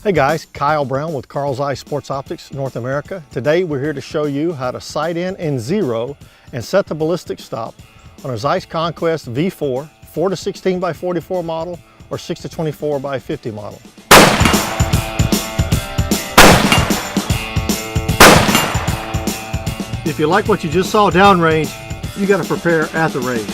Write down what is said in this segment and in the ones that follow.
Hey guys, Kyle Brown with Carl's Eye Sports Optics North America. Today we're here to show you how to sight in and zero and set the ballistic stop on a ZEISS Conquest V4 4-16x44 model or 6-24x50 model. If you like what you just saw downrange, you got to prepare at the range.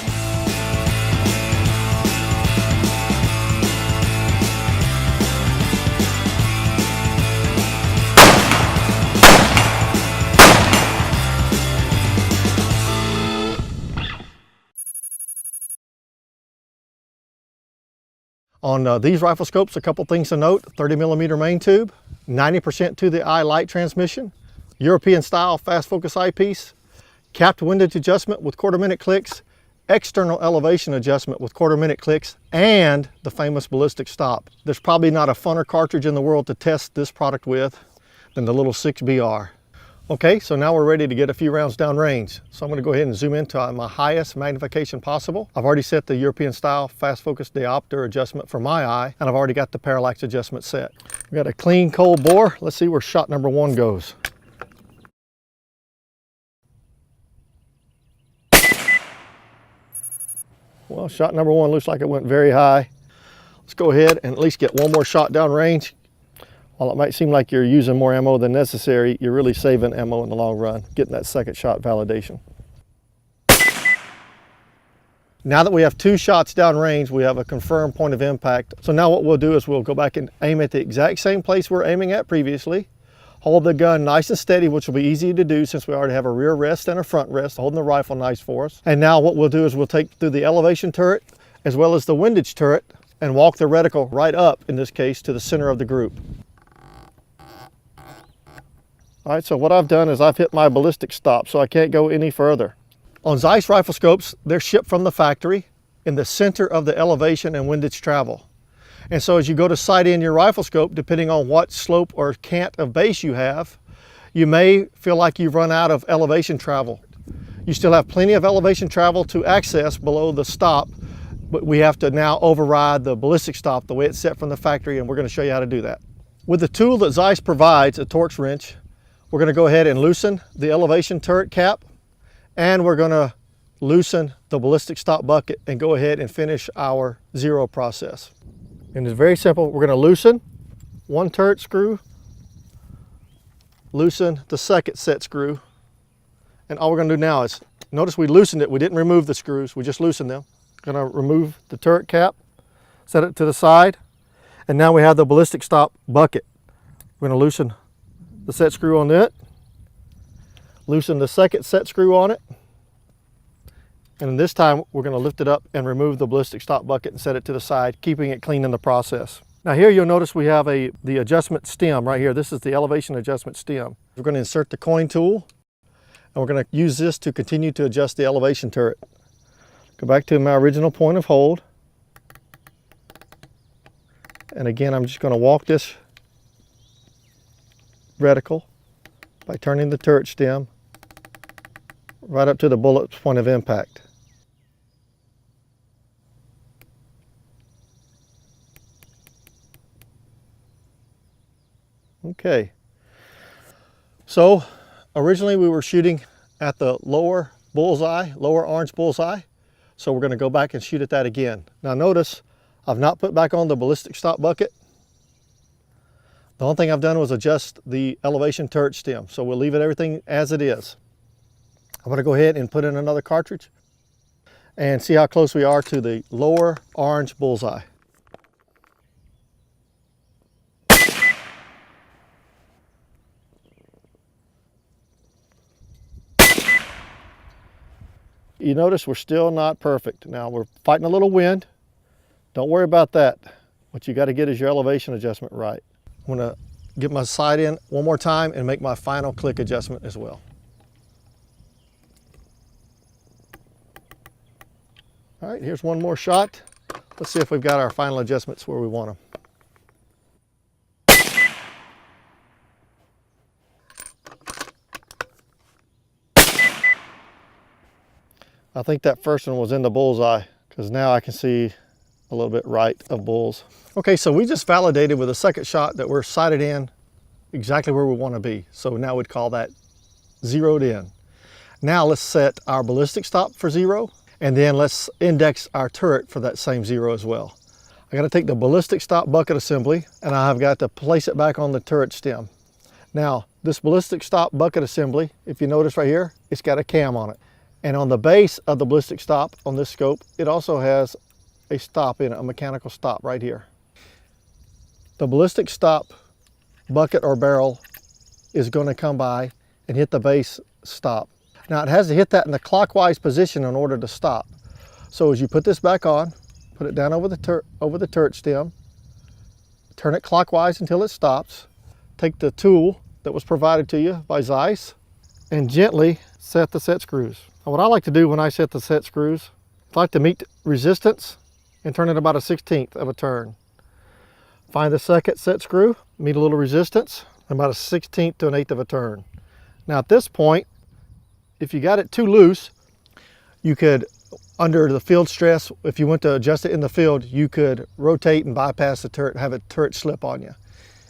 On these rifle scopes, a couple things to note: 30mm main tube, 90% to the eye light transmission, European style fast focus eyepiece, capped windage adjustment with 1/4 minute clicks, external elevation adjustment with 1/4 minute clicks, and the famous ballistic stop. There's probably not a funner cartridge in the world to test this product with than the little 6BR. Okay, so now we're ready to get a few rounds down range. So I'm going to go ahead and zoom into my highest magnification possible. I've already set the European style fast focus diopter adjustment for my eye, and I've already got the parallax adjustment set. We've got a clean cold bore. Let's see where shot number 1 goes. Well, shot number 1 looks like it went very high. Let's go ahead and at least get one more shot down range. While it might seem like you're using more ammo than necessary, you're really saving ammo in the long run, getting that second shot validation. Now that we have 2 shots down range, we have a confirmed point of impact. So now what we'll do is we'll go back and aim at the exact same place we're aiming at previously. Hold the gun nice and steady, which will be easy to do since we already have a rear rest and a front rest, holding the rifle nice for us. And now what we'll do is we'll take through the elevation turret as well as the windage turret and walk the reticle right up, in this case, to the center of the group. All right, so what I've done is I've hit my ballistic stop, so I can't go any further. On ZEISS rifle scopes, they're shipped from the factory in the center of the elevation and windage travel. And so as you go to sight in your rifle scope, depending on what slope or cant of base you have, you may feel like you've run out of elevation travel. You still have plenty of elevation travel to access below the stop, but we have to now override the ballistic stop the way it's set from the factory, and we're going to show you how to do that. With the tool that ZEISS provides, a Torx wrench, we're going to go ahead and loosen the elevation turret cap, and we're going to loosen the ballistic stop bucket and go ahead and finish our zero process. And it's very simple. We're going to loosen one turret screw, loosen the second set screw, and all we're going to do now is, notice we loosened it. We didn't remove the screws, we just loosened them. Going to remove the turret cap, set it to the side, and now we have the ballistic stop bucket. We're going to loosen the set screw on it, loosen the second set screw on it, and this time we're going to lift it up and remove the ballistic stop bucket and set it to the side, keeping it clean in the process. Now here you'll notice we have the adjustment stem right here. This is the elevation adjustment stem. We're going to insert the coin tool, and we're going to use this to continue to adjust the elevation turret. Go back to my original point of hold, and again I'm just going to walk this reticle by turning the turret stem right up to the bullet's point of impact. Okay, so originally we were shooting at the lower bullseye, lower orange bullseye, so we're going to go back and shoot at that again. Now notice I've not put back on the ballistic stop bucket. The only thing I've done was adjust the elevation turret stem, so we'll leave everything as it is. I'm going to go ahead and put in another cartridge and see how close we are to the lower orange bullseye. You notice we're still not perfect. Now we're fighting a little wind. Don't worry about that. What you got to get is your elevation adjustment right. I'm going to get my sight in one more time and make my final click adjustment as well. All right, here's one more shot. Let's see if we've got our final adjustments where we want them. I think that first one was in the bullseye, because now I can see a little bit right of bulls. Okay, so we just validated with a second shot that we're sighted in exactly where we want to be. So now we'd call that zeroed in. Now let's set our ballistic stop for 0, and then let's index our turret for that same 0 as well. I got to take the ballistic stop bucket assembly, and I've got to place it back on the turret stem. Now, this ballistic stop bucket assembly, if you notice right here, it's got a cam on it. And on the base of the ballistic stop on this scope, it also has a stop in it, a mechanical stop right here. The ballistic stop bucket or barrel is going to come by and hit the base stop. Now it has to hit that in the clockwise position in order to stop. So as you put this back on, put it down over the turret stem, turn it clockwise until it stops, take the tool that was provided to you by ZEISS and gently set the set screws. Now what I like to do when I set the set screws, I like to meet resistance and turn it about a 1/16 of a turn. Find the second set screw, meet a little resistance, about a 1/16 to an 1/8 of a turn. Now at this point, if you got it too loose, you could, under the field stress, if you went to adjust it in the field, you could rotate and bypass the turret and have a turret slip on you.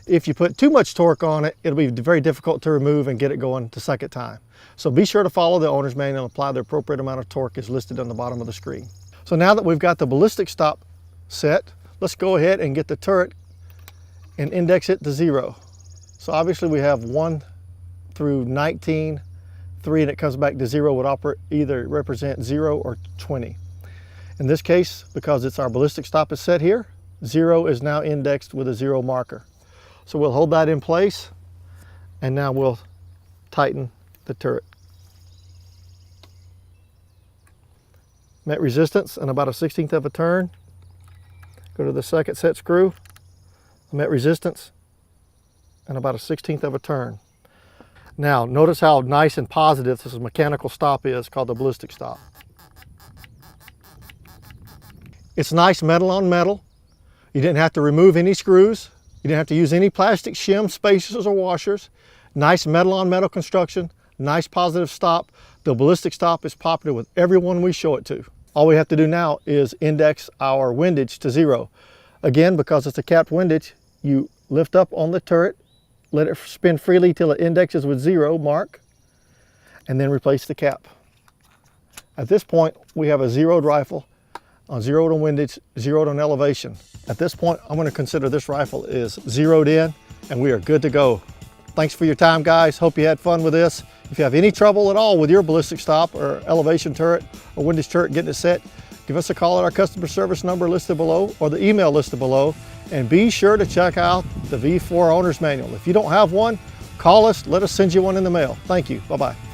If you put too much torque on it, it'll be very difficult to remove and get it going the second time. So be sure to follow the owner's manual and apply the appropriate amount of torque as listed on the bottom of the screen. So now that we've got the ballistic stop set, let's go ahead and get the turret and index it to 0. So obviously we have 1 through 19, 3, and it comes back to 0 would either represent 0 or 20. In this case, because it's our ballistic stop is set here, 0 is now indexed with a 0 marker. So we'll hold that in place, and now we'll tighten the turret. Met resistance and about a 1/16 of a turn. Go to the second set screw, met resistance and about a 1/16 of a turn. Now notice how nice and positive this mechanical stop is, called the ballistic stop. It's nice metal on metal. You didn't have to remove any screws. You didn't have to use any plastic shim, spacers, or washers. Nice metal on metal construction, nice positive stop. The ballistic stop is popular with everyone we show it to. All we have to do now is index our windage to 0. Again, because it's a capped windage, you lift up on the turret, let it spin freely till it indexes with 0 mark, and then replace the cap. At this point, we have a zeroed rifle on 0'd on windage, 0'd on elevation. At this point, I'm going to consider this rifle is zeroed in, and we are good to go. Thanks for your time, guys. Hope you had fun with this. If you have any trouble at all with your ballistic stop or elevation turret or windage turret getting it set, give us a call at our customer service number listed below or the email listed below, and be sure to check out the V4 Owner's Manual. If you don't have one, call us, let us send you one in the mail. Thank you. Bye-bye.